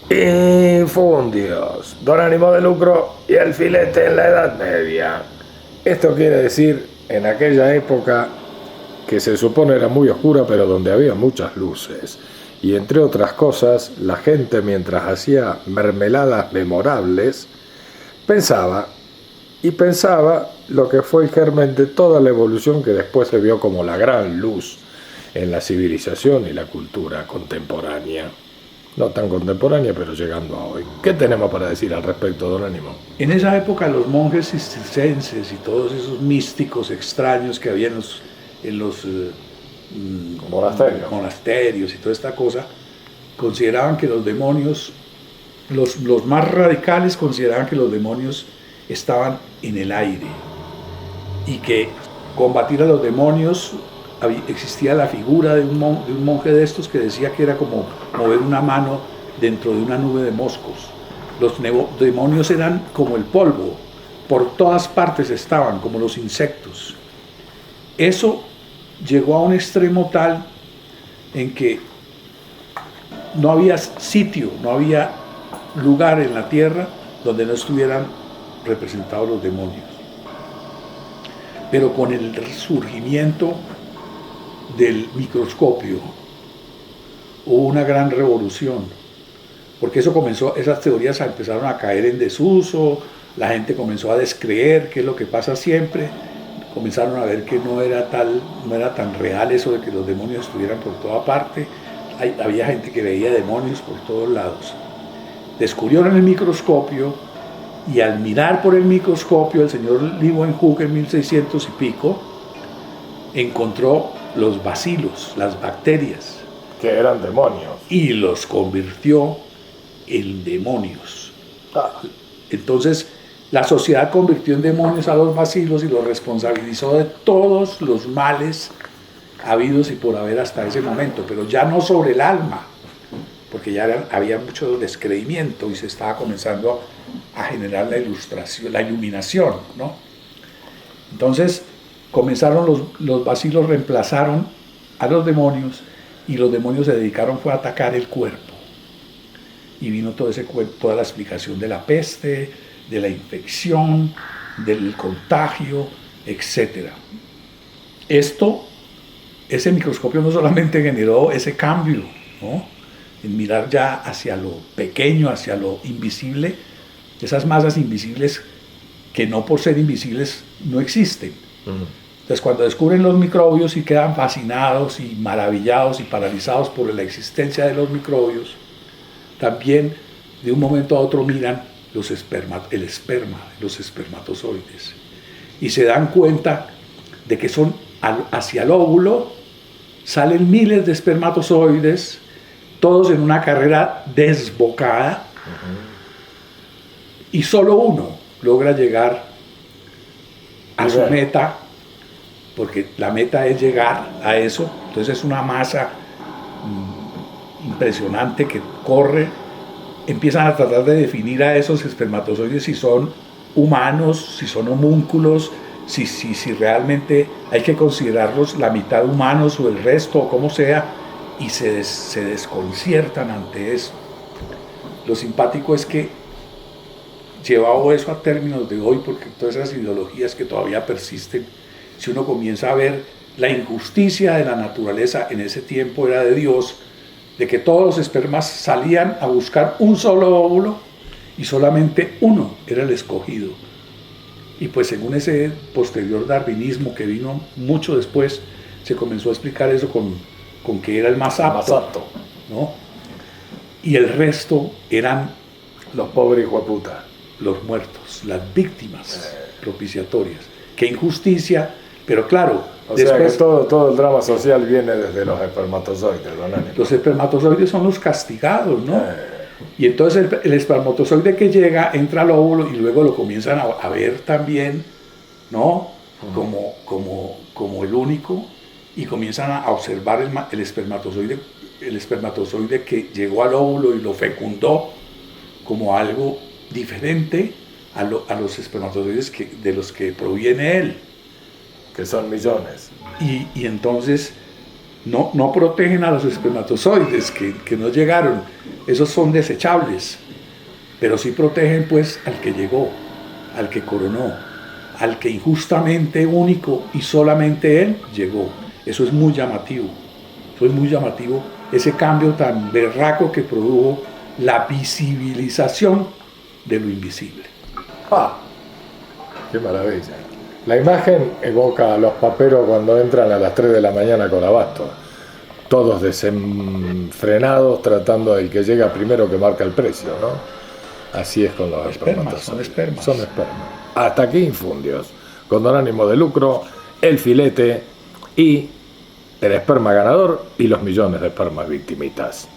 Infundios, don ánimo de lucro y el filete en la Edad Media. Esto quiere decir en aquella época que se supone era muy oscura, pero donde había muchas luces. Y entre otras cosas, la gente mientras hacía mermeladas memorables, pensaba y pensaba lo que fue el germen de toda la evolución que después se vio como la gran luz en la civilización y la cultura contemporánea. No tan contemporánea, pero llegando a hoy. ¿Qué tenemos para decir al respecto, don Ánimo? En esa época los monjes cistercienses y todos esos místicos extraños que había en los monasterios y toda esta cosa, consideraban que los demonios, los más radicales consideraban que los demonios estaban en el aire y que combatir a los demonios existía la figura de un monje de estos que decía que era como mover una mano dentro de una nube de moscos. Los demonios eran como el polvo, por todas partes estaban, como los insectos. Eso llegó a un extremo tal en que no había sitio, no había lugar en la tierra donde no estuvieran representados los demonios. Pero con el surgimiento del microscopio hubo una gran revolución, porque esas teorías empezaron a caer en desuso, la gente comenzó a descreer, que es lo que pasa siempre, comenzaron a ver que no era tan real eso de que los demonios estuvieran por toda parte. Había gente que veía demonios por todos lados. Descubrieron el microscopio y al mirar por el microscopio el señor Leeuwenhoek en 1600 y pico encontró los bacilos, las bacterias, que eran demonios, y los convirtió en demonios. Entonces la sociedad convirtió en demonios a los bacilos y los responsabilizó de todos los males habidos y por haber hasta ese momento, pero ya no sobre el alma, porque ya había mucho descreimiento y se estaba comenzando a generar la iluminación, ¿no? Entonces comenzaron los bacilos, reemplazaron a los demonios y los demonios se dedicaron fue a atacar el cuerpo. Y vino toda la explicación de la peste, de la infección, del contagio, etc. Ese microscopio no solamente generó ese cambio, ¿no?, en mirar ya hacia lo pequeño, hacia lo invisible, esas masas invisibles que no por ser invisibles no existen. Entonces cuando descubren los microbios y quedan fascinados y maravillados y paralizados por la existencia de los microbios, también de un momento a otro miran los espermatozoides y se dan cuenta de que son hacia el óvulo salen miles de espermatozoides, todos en una carrera desbocada, y solo uno logra llegar a su meta, porque la meta es llegar a eso. Entonces es una masa impresionante que corre. Empiezan a tratar de definir a esos espermatozoides si son humanos, si son homúnculos, si realmente hay que considerarlos la mitad humanos o el resto, o como sea, y se desconciertan ante eso. Lo simpático es que, llevado eso a términos de hoy, porque todas esas ideologías que todavía persisten, si uno comienza a ver la injusticia de la naturaleza, en ese tiempo era de Dios, de que todos los espermas salían a buscar un solo óvulo y solamente uno era el escogido. Y pues según ese posterior darwinismo que vino mucho después, se comenzó a explicar eso con que era el más apto, ¿no? Y el resto eran los pobres hijueputas, los muertos, las víctimas propiciatorias. Qué injusticia, pero claro, después, sea que todo el drama social viene desde los espermatozoides, don Ánimo. Los espermatozoides son los castigados, ¿no? Y entonces el espermatozoide que llega entra al óvulo y luego lo comienzan a ver también, ¿no?, como el único, y comienzan a observar el espermatozoide que llegó al óvulo y lo fecundó como algo diferente a los espermatozoides de los que proviene él. Que son millones. Y entonces no protegen a los espermatozoides que no llegaron, esos son desechables, pero sí protegen pues al que llegó, al que coronó, al que injustamente único y solamente él llegó. Eso es muy llamativo, ese cambio tan berraco que produjo la visibilización de lo invisible. ¡Ah! ¡Qué maravilla! La imagen evoca a los paperos cuando entran a las 3 de la mañana con abasto, todos desenfrenados tratando del que llega primero que marca el precio, ¿no? Así es con los espermatozoides. Son espermas. Son espermas. Hasta aquí Infundios, con ánimo de lucro, el filete y el esperma ganador y los millones de espermas victimitas.